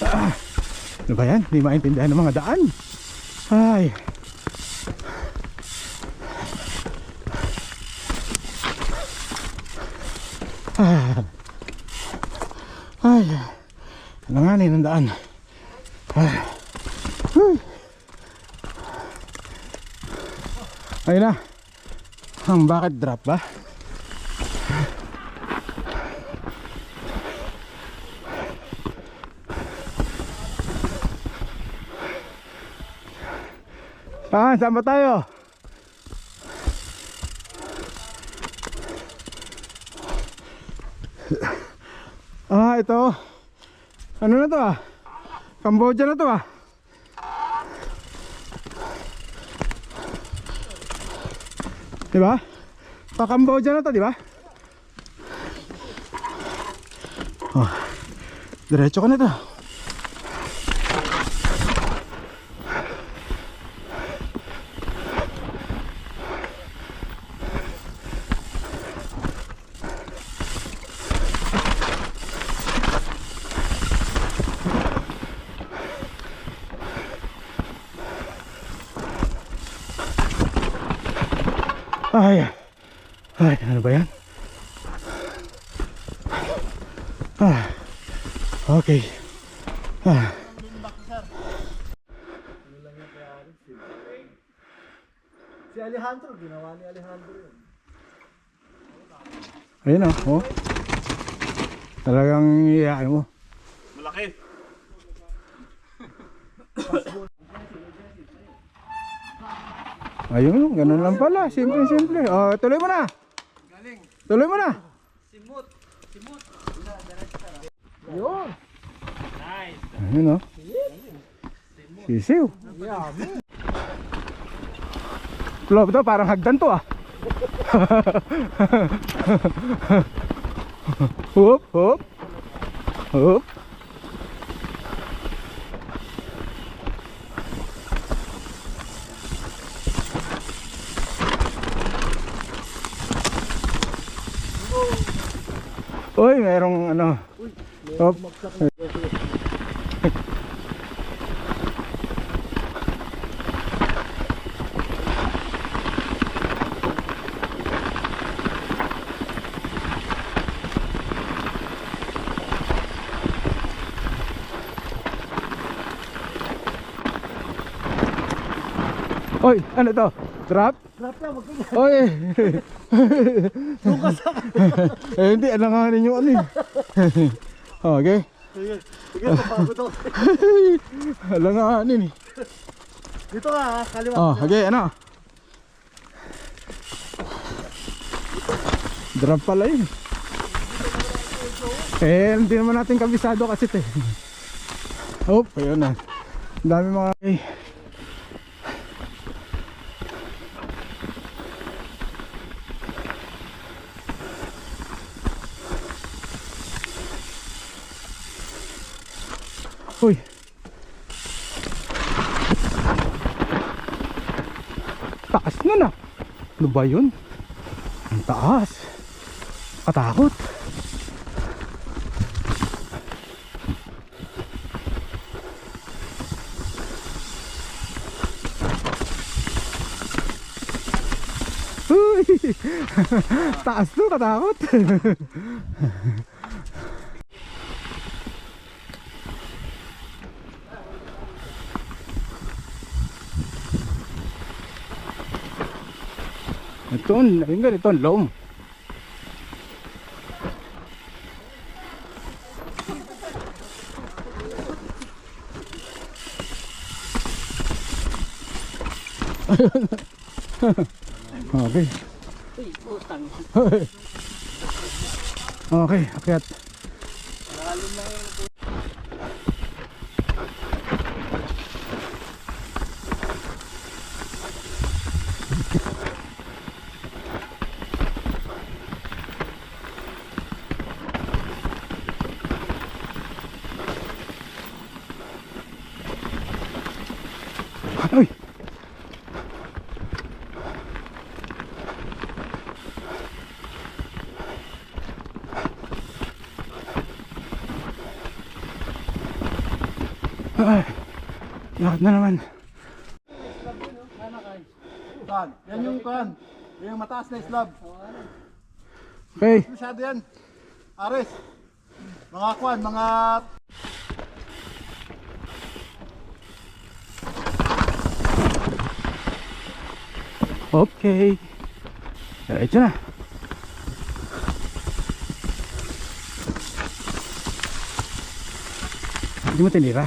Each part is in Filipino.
Ano ba yan? Hindi maintindihan ng mga daan. Ay. Ay. Alanganin ang daan. Ayun na. Ang bucket drop ba? Saan ba tayo? Ito. Ano na to Cambodia na to Diba? Pa Cambodia na to, diba? Diretso ka na to. Ay, ano ba yan? Okay. Si Alejandro, ginawa ni Alejandro yun. Ayun talagang iyain mo. Malaki. Ayun, ganun lang pala. Simple. Tuloy mo na. Tuloy mo na. Simut. Yun. Nice. Ayun Sisiw. Love to, parang hagdan to Hop. Uy, merong ano. Hop. Oy, ano to? Drop? Drop lang, magkaya. Oy. Lukas ako. Hindi, alanganin yung ano Okay. Sige, mapagod ako. Alanganin Dito ka kaliwa. Okay, ano? Drop pala yun. Hindi naman natin kabisado kasi ayun na. Ang dami mga Uy. Taas na. Ano ba yun? Ang taas. Katakot. Uy. Taas to, katakot. Ito, yung ganito, loam. Okay. Okay, akyat. Uy. Ay, lakad na naman. Saan? Yan yung kuhan. Yan yung mataas na slab. Okay. Masyado yan. Ares. Mga kuhan, mga... Okay. Ito na. Hindi mo tinira.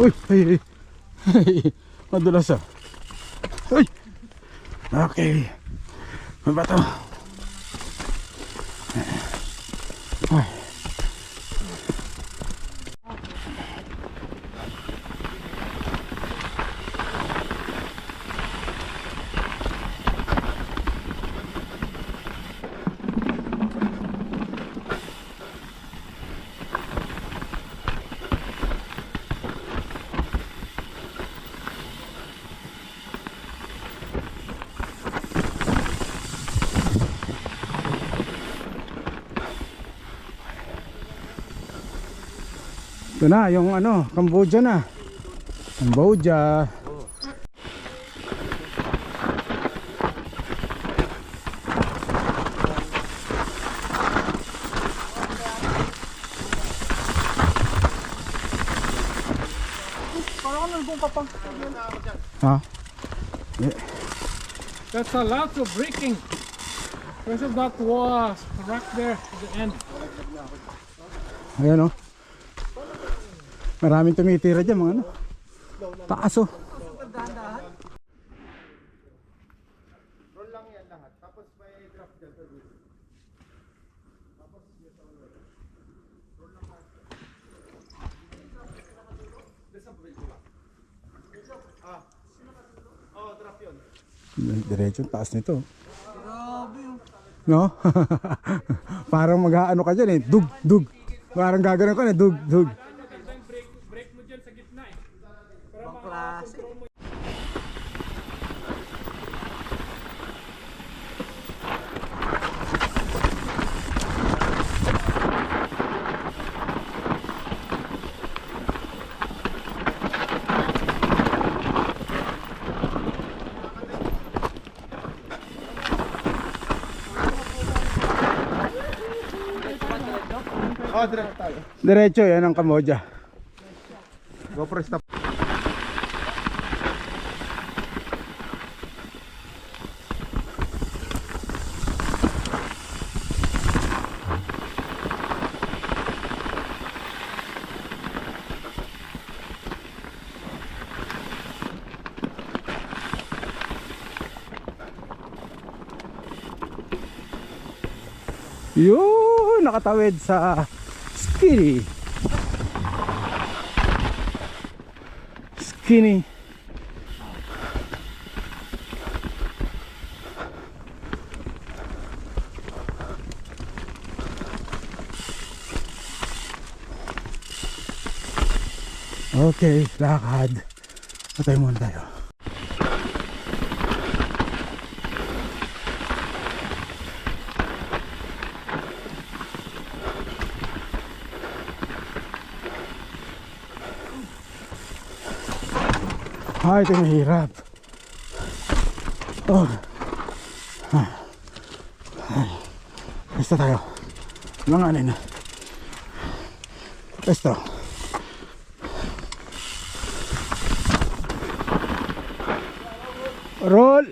Uy, ay, ay. Madulas ah. Uy. Okay. May bato. Ay. Ito na, yung ano, Cambodia na. Cambodia. Ha? Yeah. That's a lot of breaking. Because of that was rock there at the end. Ayan o. Maraming tumitira dyan mga ano. Taas o. Diretso taas nito. No? Parang mag-aano ka dyan eh. Dug, dug. Parang gagano'n ka na. Dug, dug. Break mo dyan sa gitna eh. Oh, direct tayo. Diretso yan ang Cambodia. GoPro stop. Yun, nakatawid sa Skinny. Skinny. Okay, lakad. Patay muna tayo. Ay, ito yung mahirap. Oh. Basta tayo. Mga anin. Basta. Roll.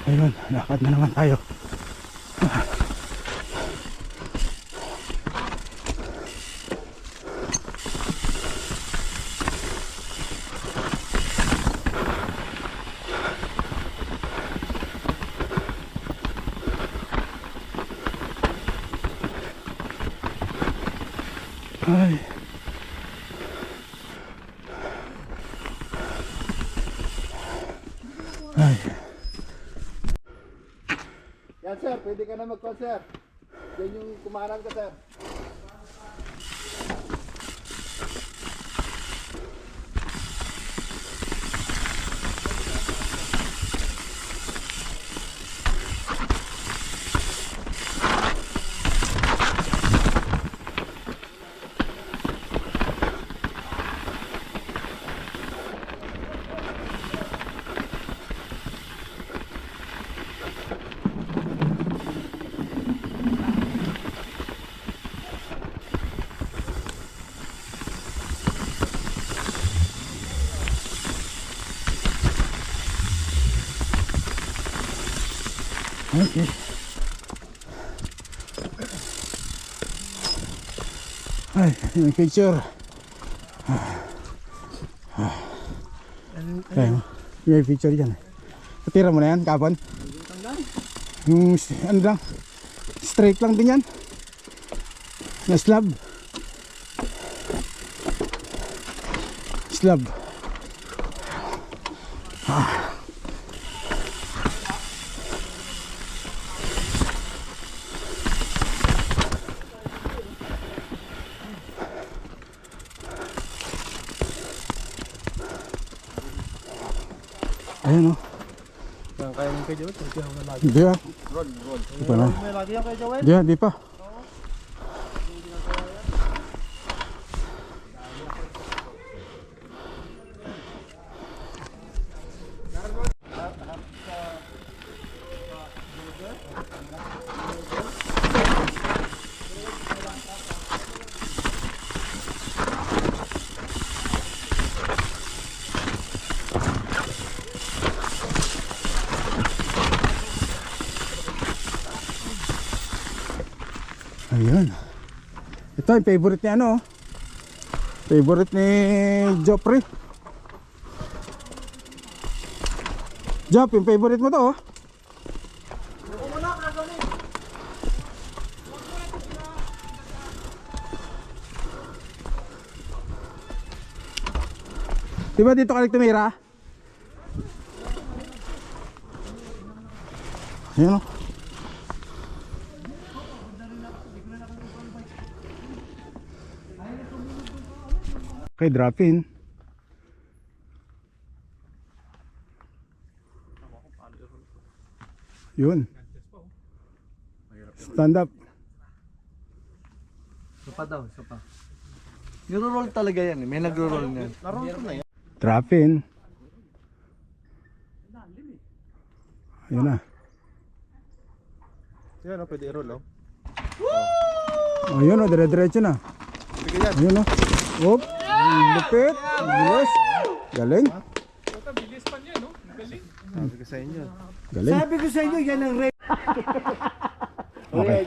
Ayun, lakad na naman tayo. Ay. Ay. Yan sir, pwede ka na mag-call sir. Yan yung kumanan ka, sir. Okay. Ay, yung picture. Okay, may picture dyan. Patira mo na yan, kapon? Yung ano lang, straight lang din yan. Na slab. Slab. Ayan o. Yan, kaya yung kay Joel. Hindi ako na lagi. Hindi ah. Roll. Di pa na. May lagi yan kay Joel. Di ah, di pa. Ayun. Ito yung favorite ni ano. Favorite ni Joffrey. Joff, yung favorite mo to oh. Diba dito ka nagtumira? Ayun oh. Okay, drop in. Yun. Stand up. Sopa daw, sopa. Niro-roll talaga yan eh. May nagro-roll niyan. Naroon ko na yan. Drop in. Ayun na. Yan, pwede i-roll, oh. Ayun o, dire-diretso na. Sige yan. Ayun o. Oop. Lupit. Bilis. Galing. Puta, bilis pa niya, no? Galing. Sabi ko sa inyo. Galing. Sabi ko sa inyo, yan ang red. Okay.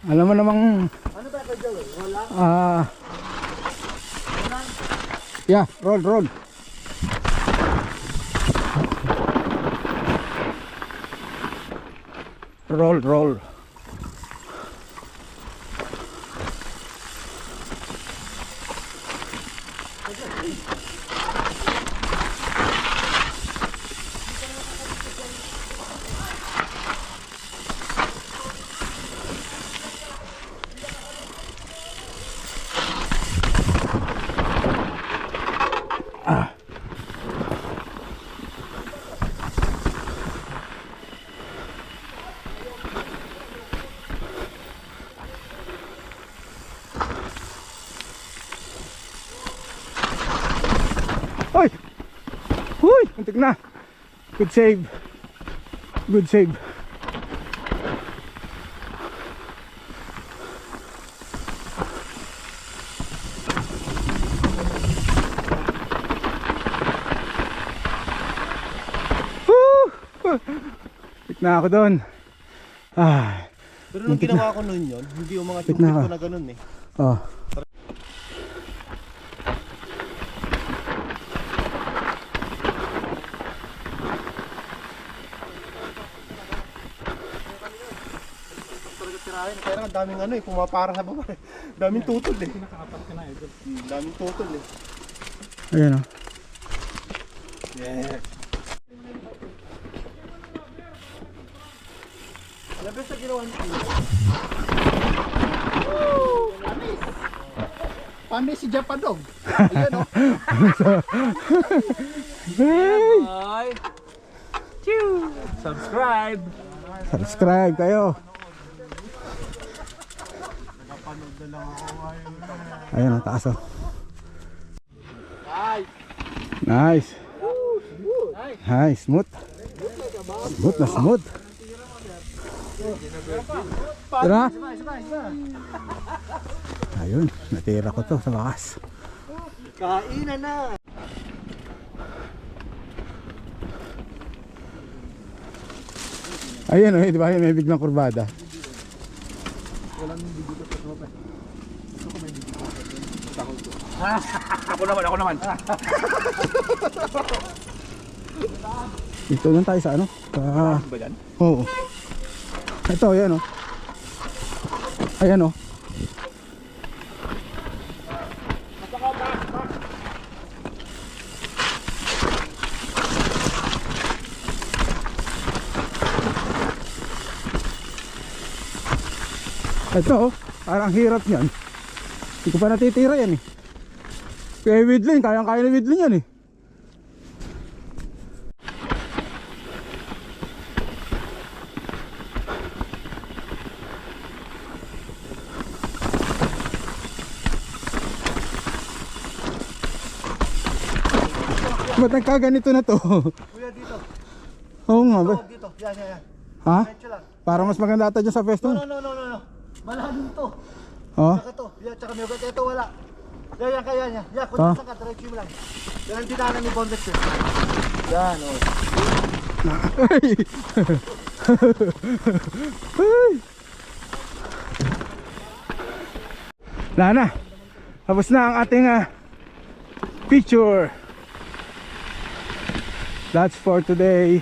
Alam mo namang yeah, roll. Roll. Hoy! Huy! Muntik na. Good save. Muntik na ako doon. Pero nung ginawa ko nun yun, hindi yung mga Tik na tubig ka. ko na ganun eh. Oh. Talaga tirahin. Kaya nga daming ano eh, pumapara sa baba eh. Daming tutol eh. Nakaapat ka na, idol. Daming tutol eh. Ayan o. Yeah. Labis na ginawa niyo. Paano si Japadog? Ayan o. Hey! Subscribe. Subscribe kayo. Ayun ang taas oh. Nice. Nice, smooth. Smooth na smooth. Tira. Ayun, natira ko to sa bakas. Kainan na. Ayun oh, di ba may biglang kurbada. Ako naman. Dito lang tayo sa ano? Sa... Ba yan? Oo. Ito, ayan oh. Ayan oh. Ito oh, parang hirap niyan. Hindi ko pa natitira yan eh. Kaya Widlin, kayang-kaya ni Widlin yan eh. Ba't nagkaganito na to? Kuya dito. Oo nga ba? Dito. Yan. Ha? Medyo lang. Para mas maganda ata dyan sa pwesto. No. Malalim to. Oh? Saka to. Yan, tsaka may ugat. Ito wala. Yan, kaya niya. Yan, kung Ah. saan ka, diretso mo lang. Yan ang dinanan ni Bondex eh. Yan, oh. Ay! Ay! Wala na. Tapos na ang ating picture. That's for today.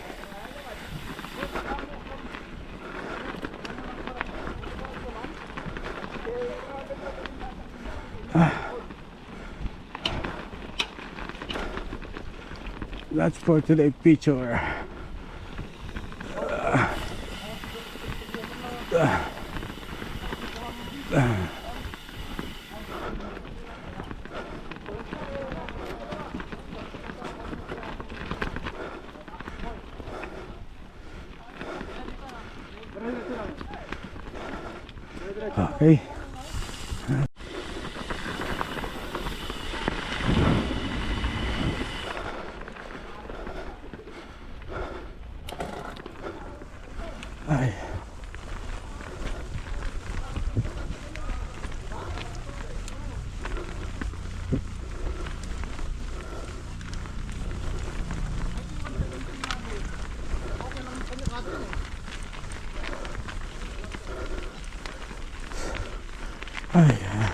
That's for today picture. Okay. Ay. Ay.